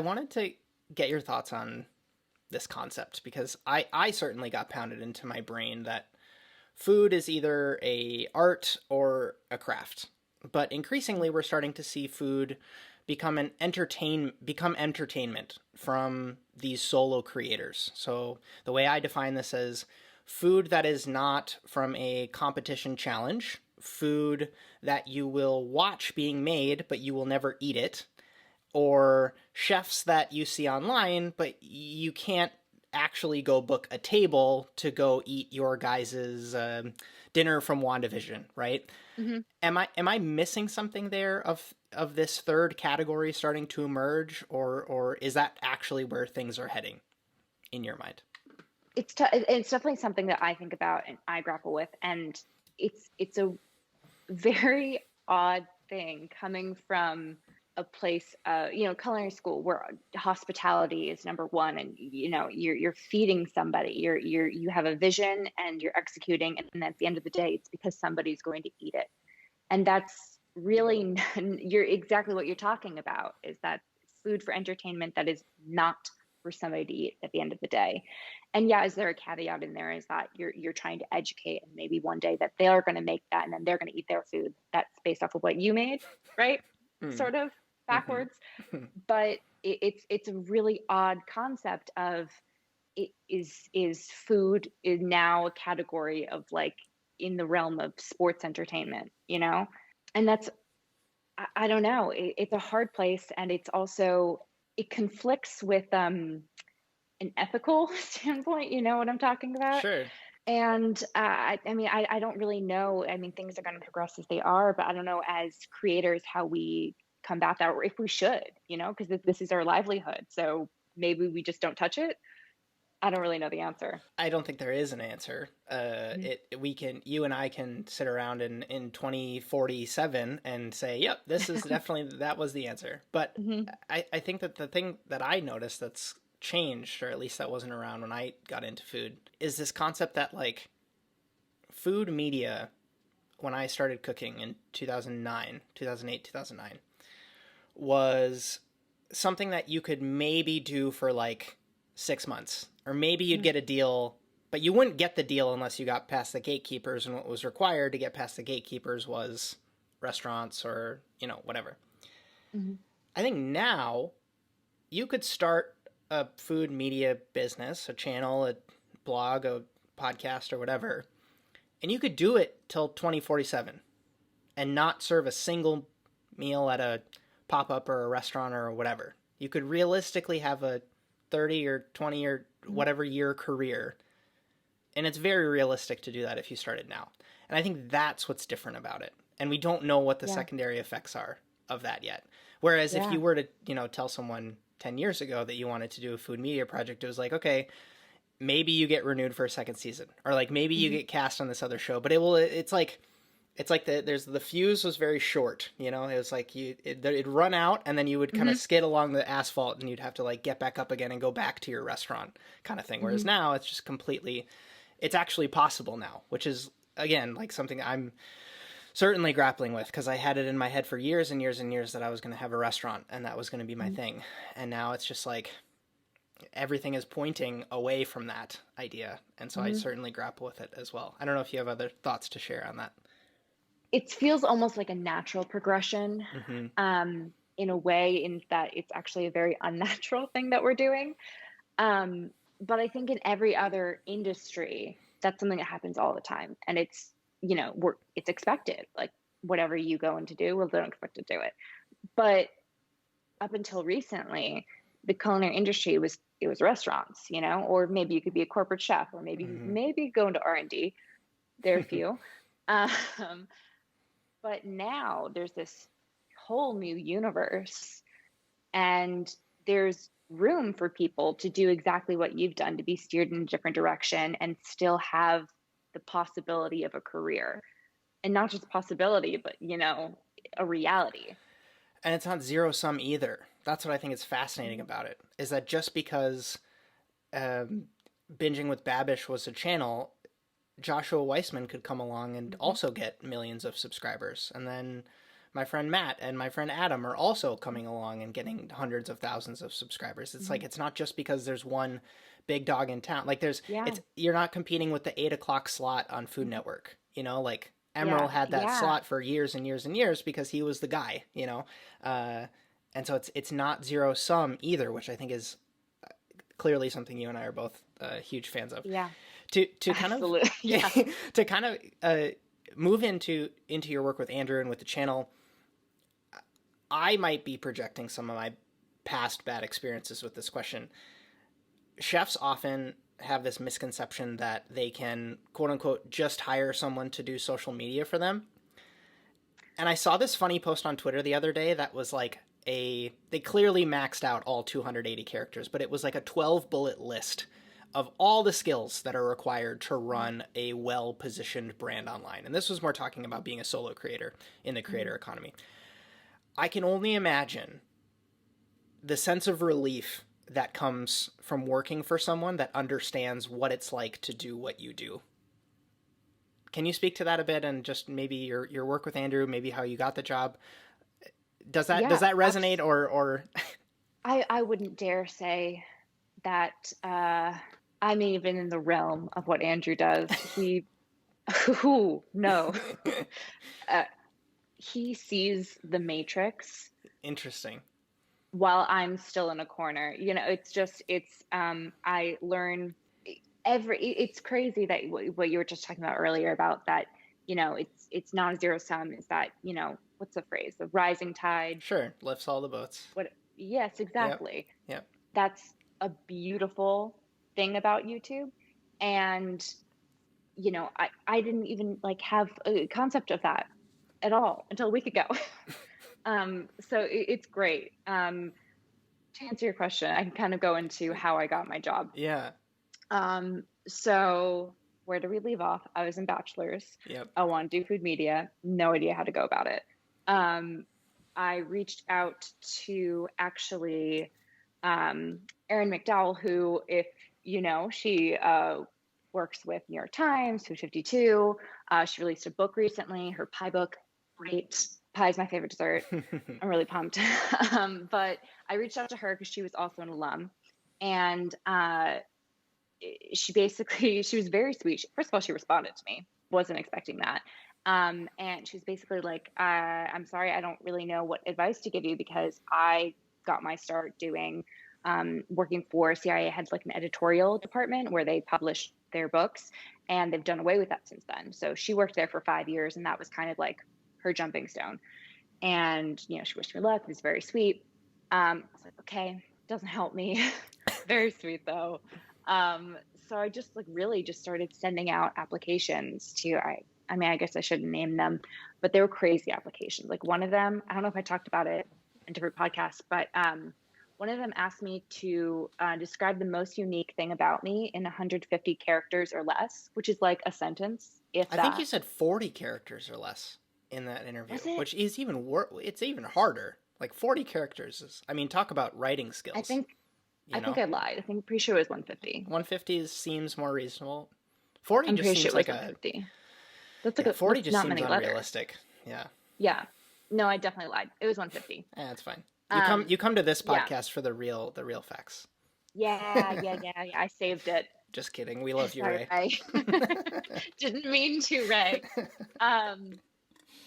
wanted to get your thoughts on this concept because I certainly got pounded into my brain that food is either a art or a craft. But increasingly we're starting to see food become entertainment from these solo creators. So the way I define this as food that is not from a competition challenge, food that you will watch being made but you will never eat it, or chefs that you see online, but you can't actually go book a table to go eat your guys's dinner from WandaVision, right? Hmm. Am I missing something there of this third category starting to emerge, or is that actually where things are heading in your mind? It's definitely something that I think about and I grapple with, and it's a very odd thing coming from a place, culinary school where hospitality is number one, and you're feeding somebody, you have a vision and you're executing, and at the end of the day, it's because somebody's going to eat it, and that's really you're exactly what you're talking about. Is that food for entertainment that is not for somebody to eat at the end of the day? And yeah, is there a caveat in there? Is that you're trying to educate, and maybe one day that they're going to make that, and then they're going to eat their food that's based off of what you made, right? Mm. Sort of backwards. Mm-hmm. But it's a really odd concept of is food is now a category of like in the realm of sports entertainment, and that's I don't know. It's a hard place, and it's also it conflicts with an ethical standpoint. You know what I'm talking about? Sure. And I mean, I don't really know. I mean, things are going to progress as they are, but I don't know as creators how we combat that, or if we should, because this is our livelihood. So maybe we just don't touch it. I don't really know the answer. I don't think there is an answer. Hmm. You and I can sit around in 2047 and say, yep, this is definitely, that was the answer. But Hmm. I think that the thing that I noticed that's changed, or at least that wasn't around when I got into food, is this concept that like food media, when I started cooking in 2009, 2008, 2009, was something that you could maybe do for like 6 months, or maybe you'd get a deal, but you wouldn't get the deal unless you got past the gatekeepers. And what was required to get past the gatekeepers was restaurants or, whatever. Hmm. I think now you could start a food media business, a channel, a blog, a podcast, or whatever, and you could do it till 2047 and not serve a single meal at a pop up or a restaurant or whatever. You could realistically have a 30 or 20 or whatever year career. And it's very realistic to do that if you started now. And I think that's what's different about it. And we don't know what the Yeah. secondary effects are of that yet. Whereas if Yeah. you were to, tell someone 10 years ago that you wanted to do a food media project, it was like, okay, maybe you get renewed for a second season, or like maybe you Hmm. get cast on this other show, but it's like the fuse was very short. It was like it'd run out, and then you would kind of Hmm. skid along the asphalt, and you'd have to like get back up again and go back to your restaurant kind of thing. Whereas Hmm. now it's just completely, it's actually possible now, which is again like something I'm certainly grappling with because I had it in my head for years and years and years that I was going to have a restaurant and that was going to be my thing, and now it's just like everything is pointing away from that idea, and so I Hmm. certainly grapple with it as well. I don't know if you have other thoughts to share on that. It feels almost like a natural progression, Mm-hmm. in a way, in that it's actually a very unnatural thing that we're doing. But I think in every other industry, that's something that happens all the time, and it's expected. Like whatever you go in to do, well, they don't expect to do it. But up until recently, the culinary industry was restaurants, or maybe you could be a corporate chef, or maybe go into R&D. There are few. Um, but now there's this whole new universe, and there's room for people to do exactly what you've done, to be steered in a different direction and still have the possibility of a career. And not just possibility, but a reality. And it's not zero sum either. That's what I think is fascinating Mhm. about it. Is that just because um, binging with Babish was a channel, Joshua Weissman could come along and Mhm. also get millions of subscribers, and then my friend Matt and my friend Adam are also coming along and getting hundreds of thousands of subscribers. It's like, it's not just because there's one big dog in town. Like Yeah. you're not competing with the 8 o'clock slot on Food Network, like Emeril Yeah. had that Yeah. slot for years and years and years because he was the guy, and so it's not zero sum either, which I think is clearly something you and I are both huge fans of. Yeah. To kind Absolutely. of Yeah. to kind of move into your work with Andrew and with the channel, I might be projecting some of my past bad experiences with this question. Chefs often have this misconception that they can, quote unquote, just hire someone to do social media for them. And I saw this funny post on Twitter the other day that was like they clearly maxed out all 280 characters, but it was like a 12 bullet list of all the skills that are required to run a well-positioned brand online. And this was more talking about being a solo creator in the creator economy. I can only imagine the sense of relief that comes from working for someone that understands what it's like to do what you do. Can you speak to that a bit, and just maybe your work with Andrew, maybe how you got the job? Does that resonate or I wouldn't dare say that I'm even in the realm of what Andrew does. No. He sees the matrix. Interesting. While I'm still in a corner. I learn it's crazy that what you were just talking about earlier about that, it's not a zero sum, is that, what's the phrase? The rising tide. Sure. Lifts all the boats. Yes, exactly. Yep. That's a beautiful thing about YouTube. And, I didn't even have a concept of that at all until a week ago. So it's great. To answer your question, I can kind of go into how I got my job. Yeah. So where do we leave off? I was in bachelor's. Yep. I want to do food media. No idea how to go about it. I reached out to actually Erin McDowell, who, if you know, she works with New York Times, Food 52. She released a book recently, her pie book. Great. Pie is my favorite dessert. I'm really pumped. But I reached out to her because she was also an alum. And she was very sweet. First of all, she responded to me. Wasn't expecting that. And she was basically like, I'm sorry, I don't really know what advice to give you, because I got my start doing working for CIA had an editorial department where they published their books, and they've done away with that since then. So she worked there for 5 years, and that was kind of her jumping stone. And, she wished me luck. It was very sweet. I was like, okay, doesn't help me. Very sweet though. So I just really just started sending out applications to, I guess I shouldn't name them, but they were crazy applications. One of them, I don't know if I talked about it in different podcasts, but one of them asked me to describe the most unique thing about me in 150 characters or less, which is a sentence. I think you said 40 characters or less in that interview, which is it's even harder. 40 characters is, talk about writing skills. I think I lied. Pretty sure it was 150. 150 seems more reasonable. 40 I'm just pretty seems sure it was like 150. That's 40 just not seems many unrealistic. Letters. Yeah. No, I definitely lied. It was 150. That's fine. You come to this podcast for the real facts. Yeah. I saved it. Just kidding. We love you, Ray. Didn't mean to, Ray.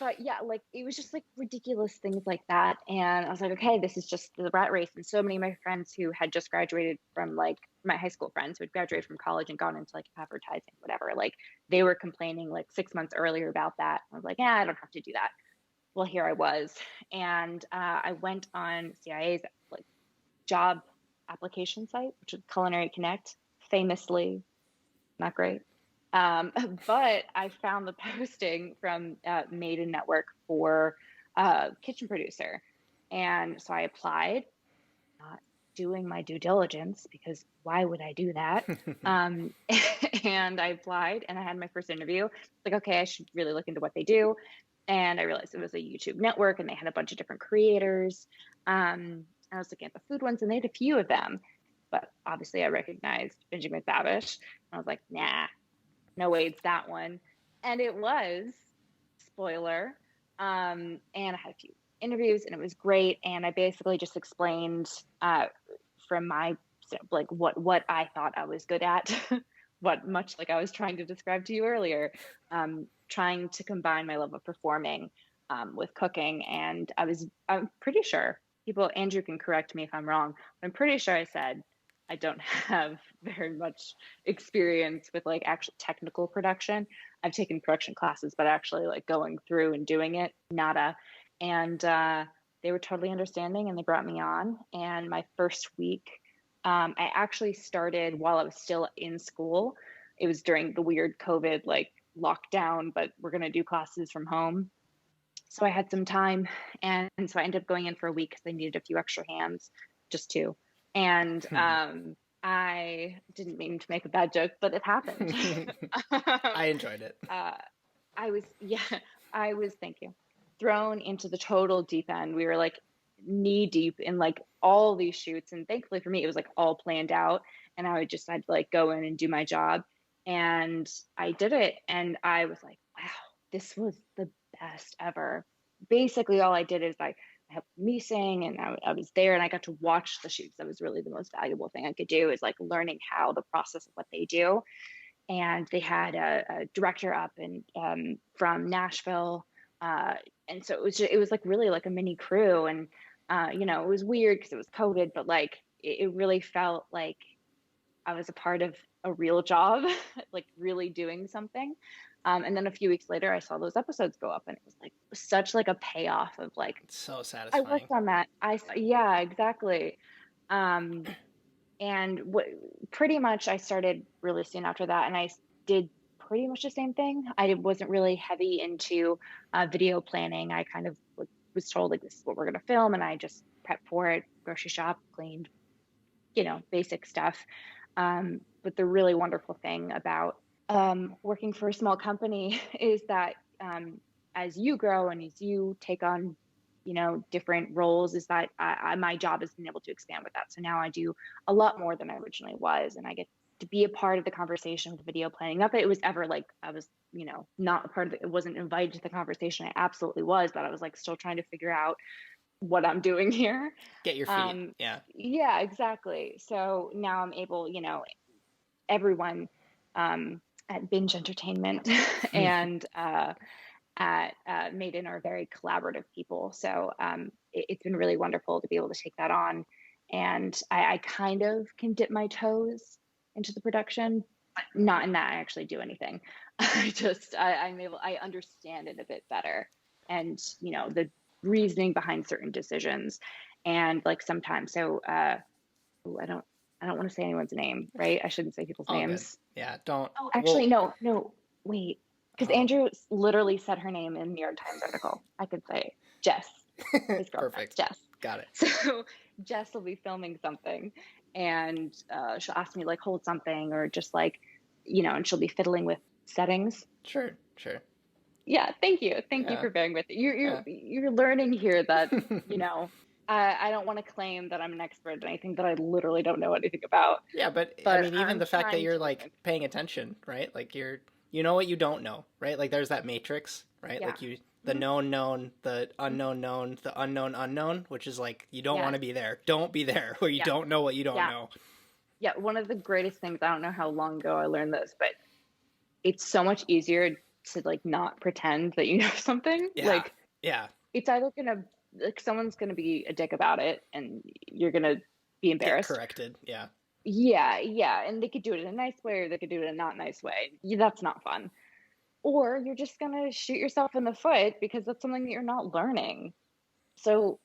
But yeah, it was just ridiculous things like that. And I was like, okay, this is just the rat race. And so many of my friends who had just graduated from my high school friends who had graduated from college and gone into advertising, whatever, they were complaining 6 months earlier about that. I was like, yeah, I don't have to do that. Well, here I was. And I went on CIA's job application site, which is Culinary Connect, famously not great. But I found the posting from Maiden Network for kitchen producer. And so I applied, not doing my due diligence, because why would I do that? And I applied, and I had my first interview. Okay, I should really look into what they do. And I realized it was a YouTube network, and they had a bunch of different creators. I was looking at the food ones, and they had a few of them. But obviously I recognized Benjamin Babish. I was like, nah, no way, it's that one. And it was, spoiler, And I had a few interviews, and it was great. And I basically just explained from my like what I thought I was good at, what much like I was trying to describe to you earlier, trying to combine my love of performing with cooking. And I'm pretty sure Andrew can correct me if I'm wrong, but I'm pretty sure I said I don't have very much experience with like actual technical production. I've taken production classes, but actually like going through and doing it, nada. And they were totally understanding, and they brought me on. And my first week, I actually started while I was still in school. It was during the weird COVID like lockdown, but we're going to do classes from home. So I had some time. And so I ended up going in for a week because I needed a few extra hands, just two. And I didn't mean to make a bad joke, but it happened. I enjoyed it. Thank you, thrown into the total deep end. We were like knee deep in like all these shoots. And thankfully for me, it was like all planned out. And I would just had to like go in and do my job. And I did it. And I was like, wow, this was the best ever. Basically, all I did is I helped me sing, and I was there, and I got to watch the shoots. That was really the most valuable thing I could do, is like learning how the process of what they do. And they had a director up and from Nashville, and so it was like really like a mini crew. And it was weird because it was COVID, but like it really felt like I was a part of a real job, like really doing something. And then a few weeks later, I saw those episodes go up, and it was like such like a payoff of like, It's so I satisfying. worked on that. Yeah, exactly. And pretty much I started really soon after that, and I did pretty much the same thing. I wasn't really heavy into video planning. I kind of was told like, this is what we're going to film, and I just prepped for it, grocery shop, cleaned, basic stuff. But the really wonderful thing about working for a small company is that as you grow and as you take on different roles, is that my job has been able to expand with that. So now I do a lot more than I originally was, and I get to be a part of the conversation with video planning. Not that it was ever like I was not a part of it, it wasn't invited to the conversation. I absolutely was, but I was like still trying to figure out what I'm doing here. Get your feet. Yeah, exactly. So now I'm able, everyone at Binge Entertainment and at Maiden are very collaborative people. So it's been really wonderful to be able to take that on. And I kind of can dip my toes into the production, but not in that I actually do anything. I understand it a bit better. And, the reasoning behind certain decisions. And like sometimes, so I don't want to say anyone's name, right? I shouldn't say people's names. Good. Yeah, don't. Oh, actually, no, wait. Because Andrew literally said her name in the New York Times article. I could say Jess. His girlfriend, Perfect. Jess. Got it. So Jess will be filming something, and she'll ask me to like hold something, or just like, and she'll be fiddling with settings. Sure. Yeah, thank you for bearing with it. You're learning here that I don't want to claim that I'm an expert in anything that I literally don't know anything about. Yeah, but I mean, even the fact that you're like paying attention, right? Like you know what you don't know, right? Like there's that matrix, right? Yeah. Like the known, the unknown known, the unknown, which is like you don't want to be there. Don't be there where you don't know what you don't know. Yeah, one of the greatest things, I don't know how long ago I learned this, but it's so much easier to like not pretend that you know something. It's either someone's gonna be a dick about it, and you're gonna be embarrassed. Get corrected. Yeah, and they could do it in a nice way, or they could do it in a not nice way. That's not fun. Or you're just gonna shoot yourself in the foot because that's something that you're not learning. So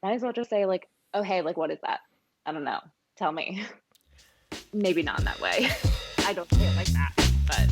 might as well just say like, oh hey, like what is that? I don't know. Tell me. Maybe not in that way. I don't say it like that, but